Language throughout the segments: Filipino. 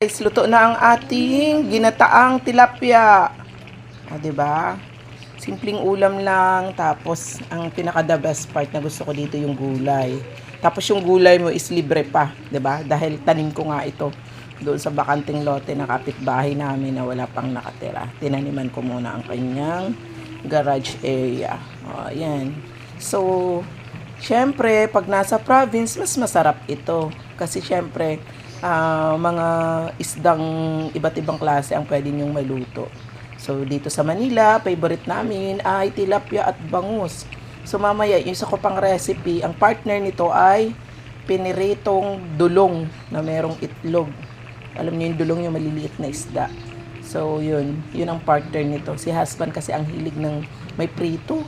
Guys, luto na ang ating ginataang tilapia. O, diba? Simpleng ulam lang. Tapos, ang pinaka-the best part na gusto ko dito yung gulay. Tapos, yung gulay mo is libre pa. Diba? Dahil tanim ko nga ito doon sa bakanting lote na kapitbahay namin na wala pang nakatira. Tinaniman ko muna ang kanyang garage area. O, ayan. So, syempre, pag nasa province, mas masarap ito. Kasi, syempre, mga isdang iba't ibang klase ang pwede nyong maluto. So, dito sa Manila, favorite namin ay tilapia at bangus. So, mamaya, yung isa ko pang recipe, ang partner nito ay piniritong dulong na merong itlog. Alam niyo yung dulong, yung maliliit na isda. So, yun ang partner nito. Si husband kasi ang hilig ng may prito.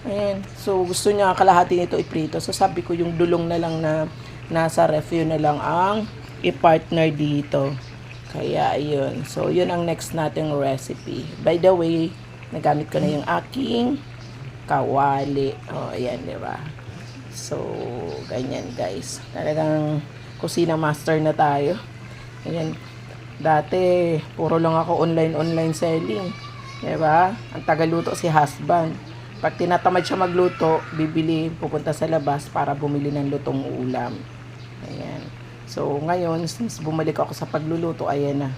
Ayan. So, gusto niya kalahati nito iprito. So, sabi ko yung dulong na lang na nasa ref, yun na lang ang i-partner dito. Kaya, ayun. So, yun ang next nating recipe. By the way, nagamit ko na yung aking kawali. O, ayan, diba? So, ganyan, guys. Talagang kusina master na tayo. Ayan. Dati, puro lang ako online selling. Diba? Ang tagaluto si husband. Pag tinatamad siya magluto, bibili, pupunta sa labas para bumili ng lutong ulam. Ayan. So, ngayon, since bumalik ako sa pagluluto, ayan na.